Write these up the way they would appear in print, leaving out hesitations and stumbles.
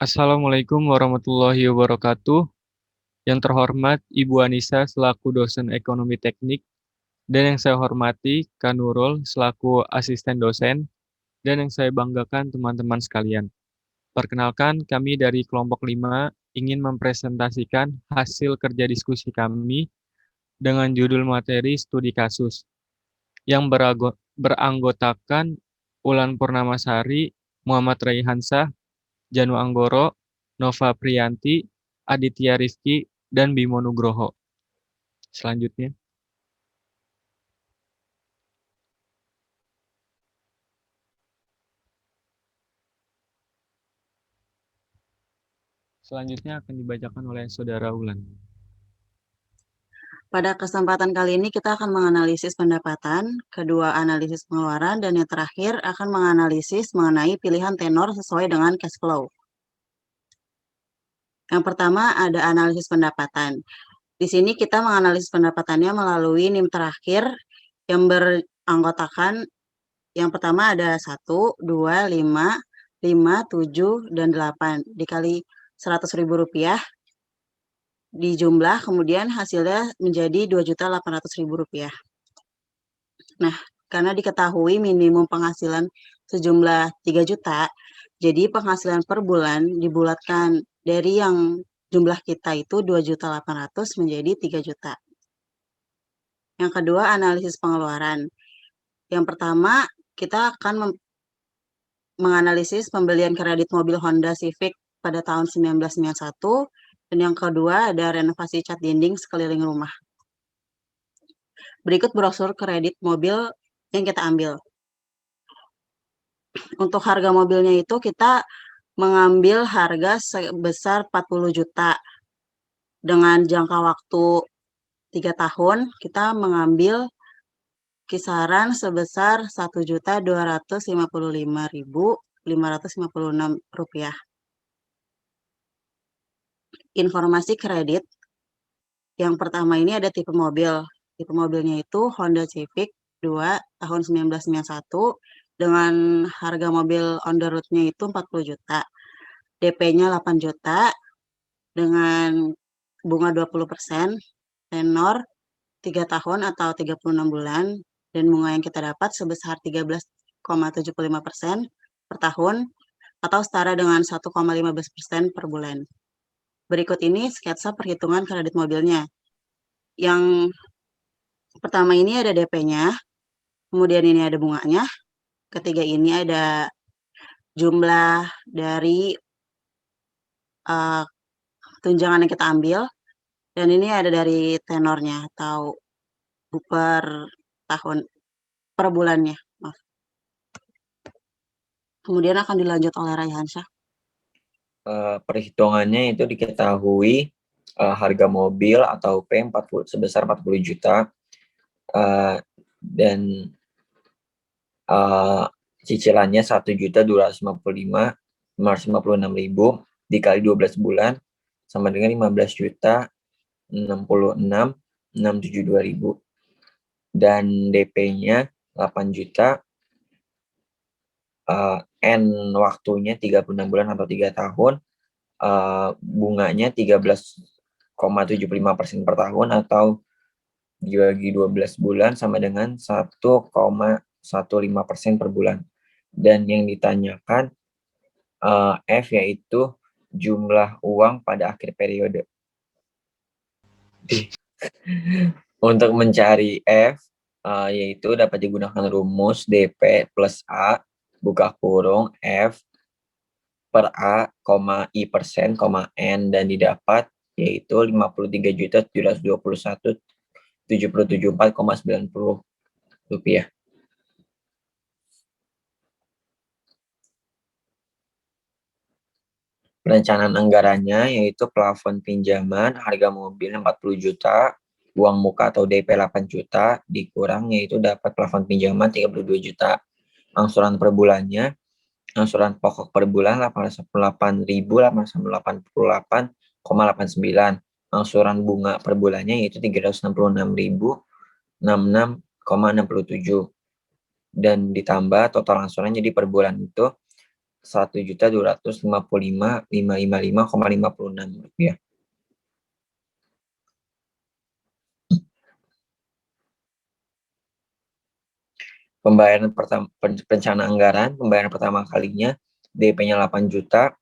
Assalamualaikum warahmatullahi wabarakatuh. Yang terhormat Ibu Anissa selaku dosen ekonomi teknik dan yang saya hormati Kak Nurul selaku asisten dosen dan yang saya banggakan teman-teman sekalian. Perkenalkan kami dari kelompok 5 ingin mempresentasikan hasil kerja diskusi kami dengan judul materi studi kasus yang beranggotakan Ulan Purnamasari, Muhammad Raihansah, Janu Anggoro, Nova Priyanti, Aditya Rifki, dan Bimo Nugroho. Selanjutnya. Selanjutnya akan dibacakan oleh Saudara Ulan. Pada kesempatan kali ini kita akan menganalisis pendapatan, kedua analisis pengeluaran, dan yang terakhir akan menganalisis mengenai pilihan tenor sesuai dengan cash flow. Yang pertama ada analisis pendapatan. Di sini kita menganalisis pendapatannya melalui NIM terakhir yang beranggotakan yang pertama ada 1, 2, 5, 5, 7, dan 8 dikali Rp100.000 di jumlah, kemudian hasilnya menjadi Rp2.800.000. Nah, karena diketahui minimum penghasilan sejumlah 3 juta, jadi penghasilan per bulan dibulatkan dari yang jumlah kita itu 2.800.000 menjadi 3 juta. Yang kedua, analisis pengeluaran. Yang pertama, kita akan menganalisis pembelian kredit mobil Honda Civic pada tahun 1991, dan yang kedua ada renovasi cat dinding sekeliling rumah. Berikut brosur kredit mobil yang kita ambil. Untuk harga mobilnya itu kita mengambil harga sebesar 40 juta. Dengan jangka waktu 3 tahun, kita mengambil kisaran sebesar Rp1.255.556. Informasi kredit. Yang pertama ini ada tipe mobil. Tipe mobilnya itu Honda Civic 2 tahun 1991 dengan harga mobil on the road-nya itu 40 juta. DP-nya 8 juta dengan bunga 20%, tenor 3 tahun atau 36 bulan, dan bunga yang kita dapat sebesar 13,75% per tahun atau setara dengan 1,15% per bulan. Berikut ini sketsa perhitungan kredit mobilnya. Yang pertama ini ada DP-nya, kemudian ini ada bunganya, ketiga ini ada jumlah dari tunjangan yang kita ambil, dan ini ada dari tenornya atau per tahun, per bulannya. Maaf. Kemudian akan dilanjut oleh Raihansyah. Perhitungannya itu diketahui harga mobil atau P sebesar 40 juta dan cicilannya 1.255.556.000 dikali 12 bulan sama dengan 15.066.672.000 dan DP-nya 8 juta, N waktunya 36 bulan atau 3 tahun, bunganya 13,75% per tahun atau dibagi 12 bulan sama dengan 1,15% per bulan. Dan yang ditanyakan F yaitu jumlah uang pada akhir periode. Untuk mencari F yaitu dapat digunakan rumus DP plus A buka kurung F per A, I persen, N dan didapat yaitu 53.721.774,90 rupiah. Perencanaan anggarannya yaitu plafon pinjaman harga mobil 40 juta, uang muka atau DP 8 juta, dikurang yaitu dapat plafon pinjaman 32 juta. Angsuran per bulannya, angsuran pokok per bulan 88.888,89. Angsuran bunga per bulannya yaitu 366.066,67. Dan ditambah total angsuran jadi per bulan itu Rp1.255.555,56. Pembayaran pertama, perencanaan anggaran, pembayaran pertama kalinya DP-nya 8 juta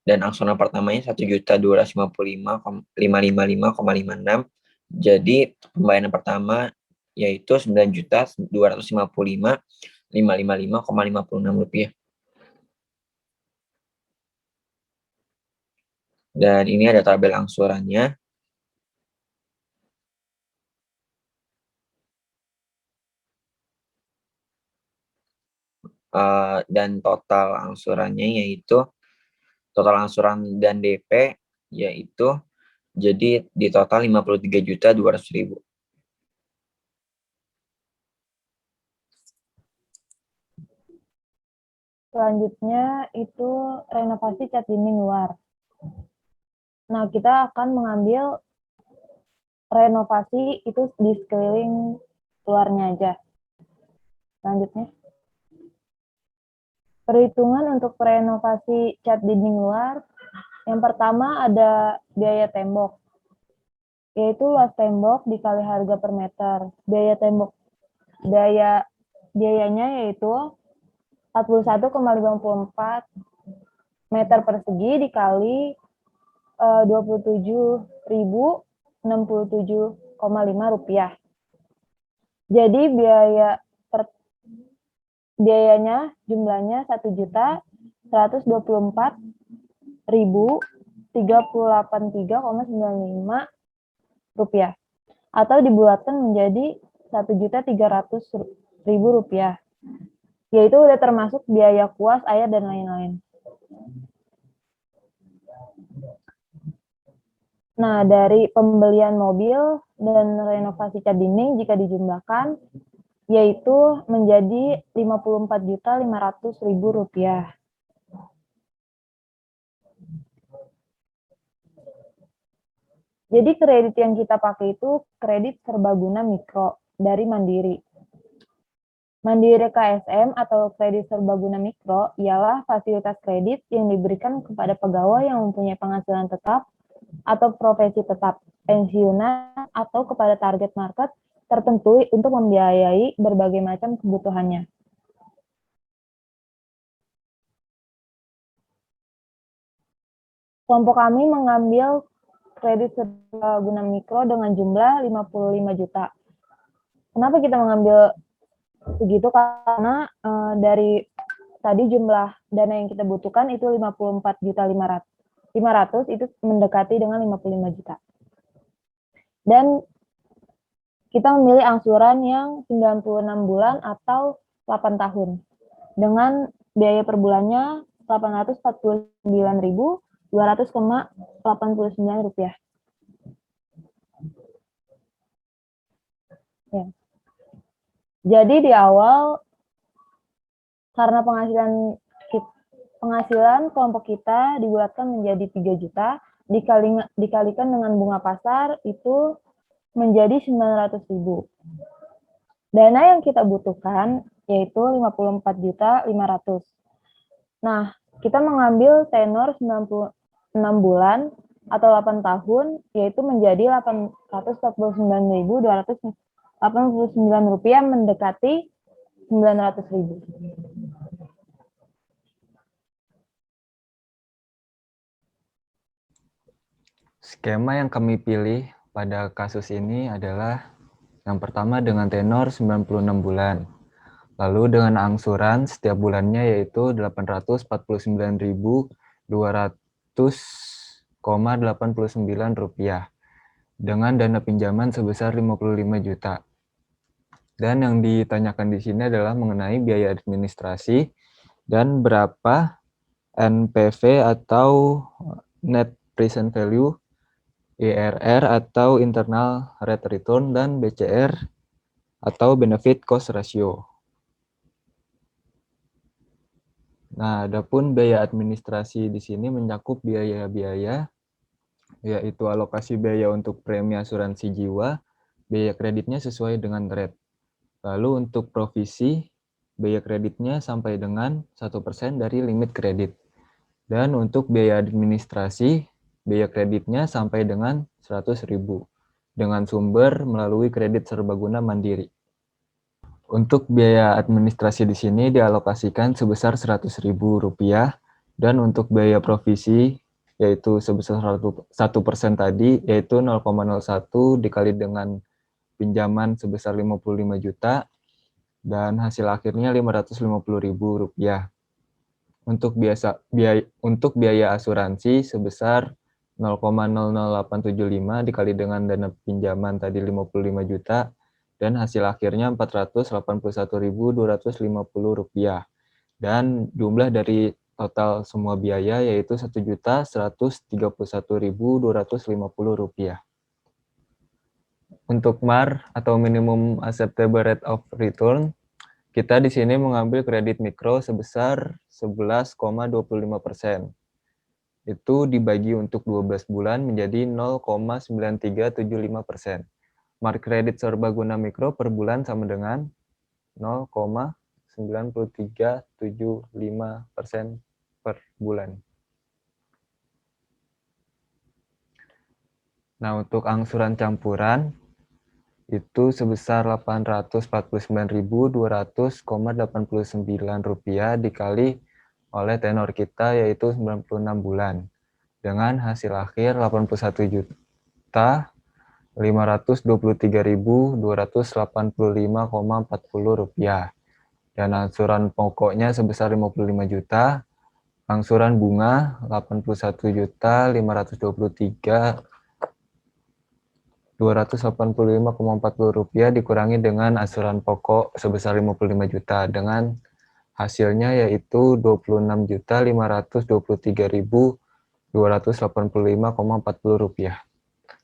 dan angsuran pertamanya 1.255.555,56. Jadi pembayaran pertama yaitu 9.255.555,56 rupiah. Dan ini ada tabel angsurannya. Dan total angsurannya yaitu total angsuran dan DP yaitu jadi di total 53.200.000. Selanjutnya itu renovasi cat dinding luar. Nah, kita akan mengambil renovasi itu di sekeliling luarnya aja. Selanjutnya. Perhitungan untuk renovasi cat dinding luar. Yang pertama ada biaya tembok, yaitu luas tembok dikali harga per meter. Biayanya yaitu 41,54 meter persegi dikali 27.067,5 rupiah. Jadi biayanya jumlahnya 1.124.038.3,95 rupiah atau dibulatkan menjadi 1.300.000 rupiah, yaitu udah termasuk biaya kuas, air, dan lain-lain. Nah, dari pembelian mobil dan renovasi cat dinding jika dijumlahkan yaitu menjadi 54.500.000 rupiah. Jadi kredit yang kita pakai itu kredit serbaguna mikro dari Mandiri. Mandiri KSM atau kredit serbaguna mikro ialah fasilitas kredit yang diberikan kepada pegawai yang mempunyai penghasilan tetap atau profesi tetap, pensiunan, atau kepada target market tertentu untuk membiayai berbagai macam kebutuhannya. Kelompok kami mengambil kredit serbaguna mikro dengan jumlah 55 juta. Kenapa kita mengambil segitu? Karena dari tadi jumlah dana yang kita butuhkan itu 54.500 itu mendekati dengan 55 juta. Dan kita memilih angsuran yang 96 bulan atau 8 tahun dengan biaya per bulannya 849.200,89 rupiah. Ya. Jadi di awal karena penghasilan kelompok kita dibulatkan menjadi 3 juta dikalikan dengan bunga pasar itu menjadi 900.000. Dana yang kita butuhkan yaitu 54.500. Nah, kita mengambil tenor 96 bulan atau 8 tahun yaitu menjadi 849.289 rupiah mendekati 900.000. Skema yang kami pilih pada kasus ini adalah yang pertama dengan tenor 96 bulan. Lalu dengan angsuran setiap bulannya yaitu 849.200,89 rupiah dengan dana pinjaman sebesar 55 juta. Dan yang ditanyakan di sini adalah mengenai biaya administrasi dan berapa NPV atau Net Present Value, IRR atau Internal Rate Return, dan BCR atau Benefit Cost Ratio. Nah, adapun biaya administrasi di sini mencakup biaya-biaya, yaitu alokasi biaya untuk premi asuransi jiwa, biaya kreditnya sesuai dengan rate. Lalu untuk provisi biaya kreditnya sampai dengan 1% dari limit kredit. Dan untuk biaya administrasi, biaya kreditnya sampai dengan 100.000 dengan sumber melalui kredit serbaguna mandiri. Untuk biaya administrasi di sini dialokasikan sebesar Rp100.000 dan untuk biaya provisi yaitu sebesar 1% tadi yaitu 0,01 dikali dengan pinjaman sebesar 55 juta dan hasil akhirnya Rp550.000. Untuk biaya asuransi sebesar 0,00875 dikali dengan dana pinjaman tadi 55 juta dan hasil akhirnya Rp481.250 dan jumlah dari total semua biaya yaitu Rp1.131.250. Untuk MAR atau minimum acceptable rate of return, kita di sini mengambil kredit mikro sebesar 11,25%. Itu dibagi untuk 12 bulan menjadi 0,9375%. MAR kredit serbaguna mikro per bulan sama dengan 0,9375% per bulan. Nah, untuk angsuran campuran itu sebesar Rp849.200,89 dikali oleh tenor kita yaitu 96 bulan dengan hasil akhir Rp81.523.285,40 dan angsuran pokoknya sebesar 55 juta, angsuran bunga Rp81.523.285,40 dikurangi dengan angsuran pokok sebesar 55 juta dengan hasilnya yaitu Rp26.523.285,40.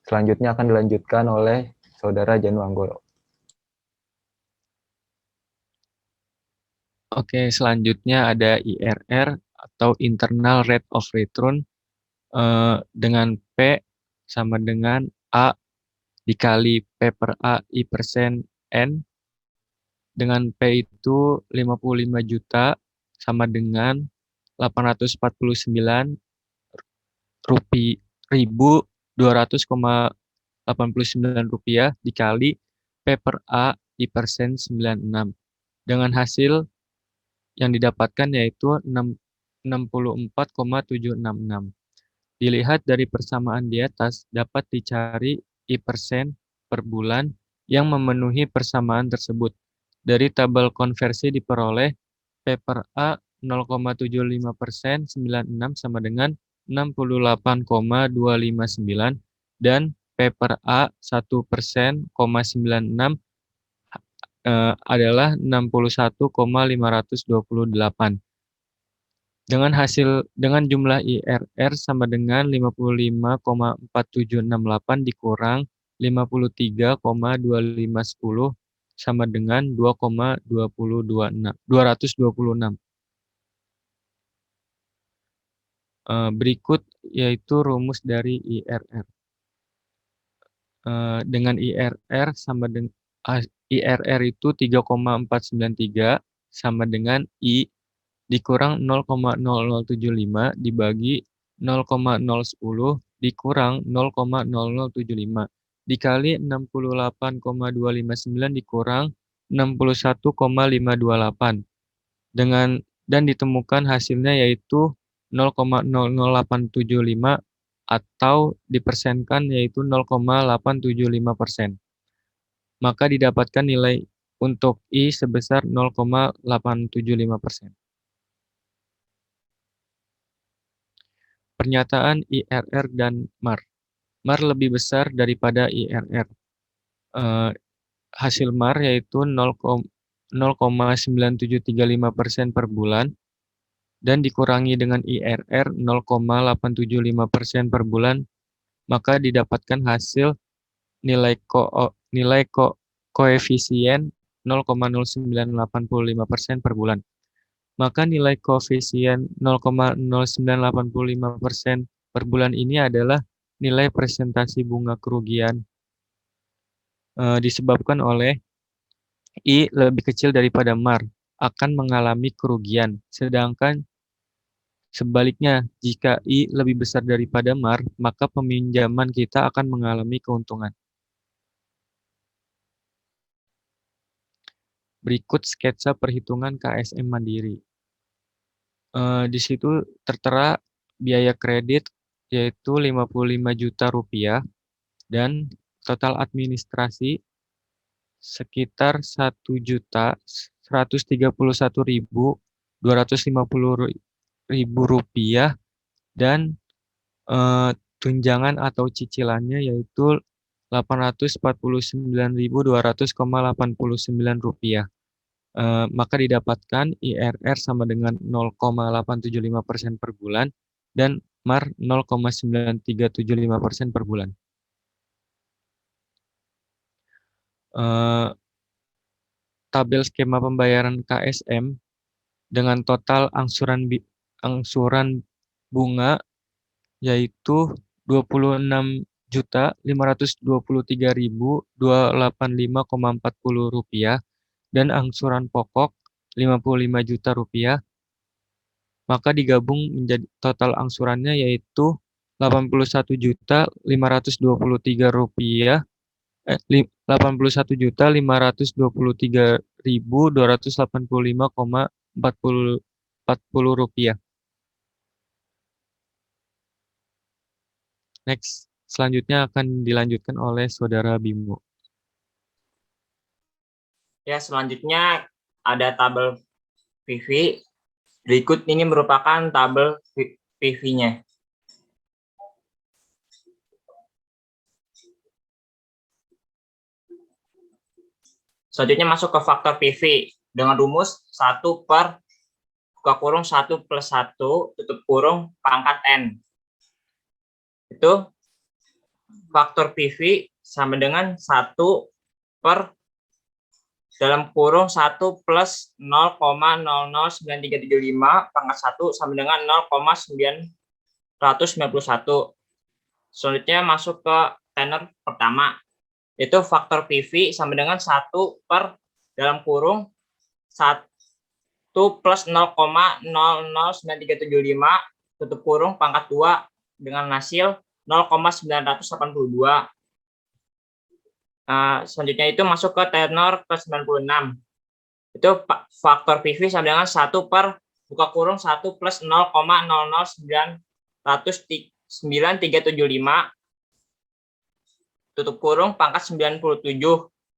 Selanjutnya akan dilanjutkan oleh Saudara Janu Anggoro. Oke, selanjutnya ada IRR atau Internal Rate of Return dengan P sama dengan A dikali P per A I persen N dengan P itu 55 juta sama dengan 849.200,89 rupiah dikali P per A I persen 96 dengan hasil yang didapatkan yaitu 64,766. Dilihat dari persamaan di atas dapat dicari I persen per bulan yang memenuhi persamaan tersebut. Dari tabel konversi diperoleh P per A 0,75% 96 sama dengan 68,259 dan P per A 1%, 96 adalah 61,528. Dengan jumlah IRR sama dengan 55,4768 dikurang 53,2510 sama dengan 2,226. Berikut yaitu rumus dari IRR. Dengan IRR sama dengan IRR itu 3,493 sama dengan I dikurang 0,0075 dibagi 0,010 dikurang 0,0075 dikali 68,259 dikurang 61,528 dan ditemukan hasilnya yaitu 0,00875 atau dipersenkan yaitu 0,875%. Maka didapatkan nilai untuk I sebesar 0,875%. Pernyataan IRR dan MAR. MAR lebih besar daripada IRR. Hasil MAR yaitu 0,9735% per bulan dan dikurangi dengan IRR 0,875% per bulan, maka didapatkan hasil nilai koefisien 0,0985% per bulan. Maka nilai koefisien 0,0985% per bulan ini adalah nilai presentasi bunga kerugian disebabkan oleh I lebih kecil daripada MAR. akan mengalami kerugian. Sedangkan sebaliknya, jika I lebih besar daripada MAR, maka peminjaman kita akan mengalami keuntungan. Berikut sketsa perhitungan KSM Mandiri. Di situ tertera biaya kredit yaitu Rp55 juta dan total administrasi sekitar Rp1.131.250 dan tunjangan atau cicilannya yaitu Rp849.200,89. Maka didapatkan IRR sama dengan 0,875% per bulan dan MAR 0,9375% per bulan. Tabel skema pembayaran KSM dengan total angsuran bunga yaitu Rp25.523.285,40 dan angsuran pokok Rp55 juta, maka digabung menjadi total angsurannya yaitu Rp81.523.285,40. Next, selanjutnya akan dilanjutkan oleh Saudara Bimo. Ya, selanjutnya ada tabel PV. Berikut ini merupakan tabel PV-nya. Selanjutnya masuk ke faktor PV dengan rumus 1 per buka kurung 1 plus 1 tutup kurung pangkat N. Itu faktor PV sama dengan 1 per dalam kurung 1 plus 0,009375 pangkat 1 sama dengan 0,991. Selanjutnya masuk ke tenor pertama. Itu faktor PV sama dengan 1 per dalam kurung 1 plus 0,009375 tutup kurung pangkat 2 dengan hasil 0,982. Selanjutnya itu masuk ke tenor ke-96. Itu faktor PV sama dengan 1 per buka kurung 1 plus 0,009375 tutup kurung pangkat 97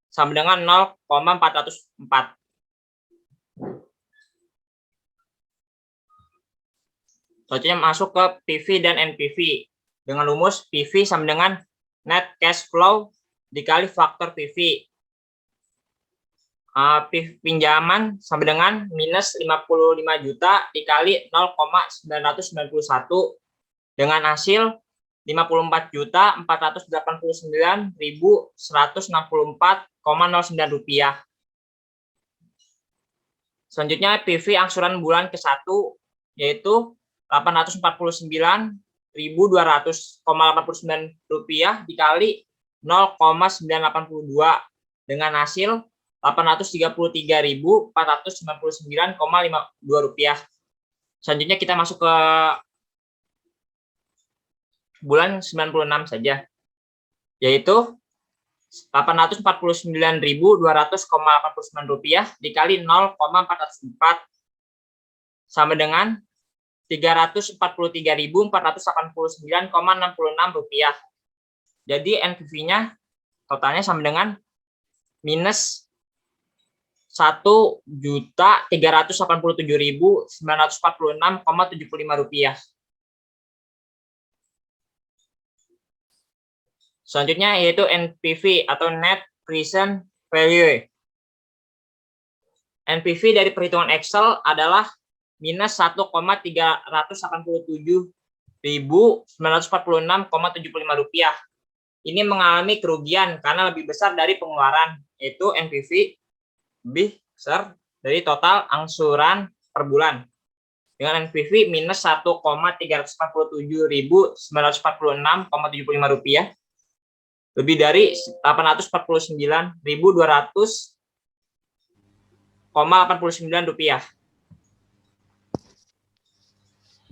sama dengan 0,404. Selanjutnya masuk ke PV dan NPV. Dengan rumus PV sama dengan net cash flow dikali faktor PV. Pinjaman sama dengan minus 55 juta dikali 0,991 dengan hasil 54.489.164,09 rupiah. Selanjutnya PV angsuran bulan ke-1 yaitu 849.200,89 rupiah dikali 0,982 dengan hasil 833.499,52 rupiah. Selanjutnya kita masuk ke bulan 96 saja, yaitu 849.200,89 rupiah dikali 0,404 sama dengan 343.489,66 rupiah. Jadi NPV-nya totalnya sama dengan minus 1.387.946,75 rupiah. Selanjutnya yaitu NPV atau Net Present Value. NPV dari perhitungan Excel adalah minus 1,387.946,75 rupiah. Ini mengalami kerugian karena lebih besar dari pengeluaran, yaitu NPV lebih besar dari total angsuran per bulan. Dengan NPV minus 1,347.946,75 rupiah, lebih dari 849.200 rupiah.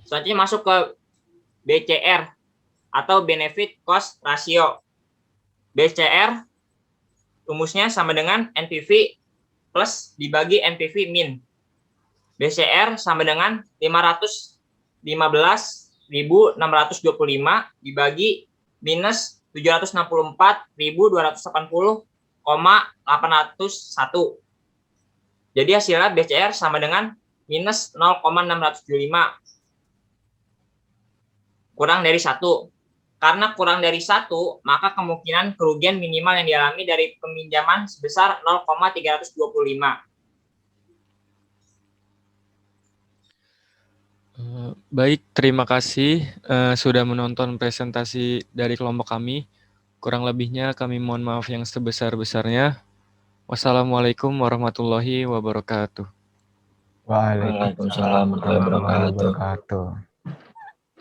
Selanjutnya masuk ke BCR atau Benefit Cost Ratio. BCR rumusnya sama dengan NPV plus dibagi NPV min. BCR sama dengan 515.625 dibagi minus 764.280,801. Jadi hasilnya BCR sama dengan minus 0,675 kurang dari 1. Karena kurang dari 1, maka kemungkinan kerugian minimal yang dialami dari peminjaman sebesar 0,325. Baik, terima kasih sudah menonton presentasi dari kelompok kami. Kurang lebihnya kami mohon maaf yang sebesar-besarnya. Wassalamualaikum warahmatullahi wabarakatuh. Waalaikumsalam warahmatullahi wabarakatuh.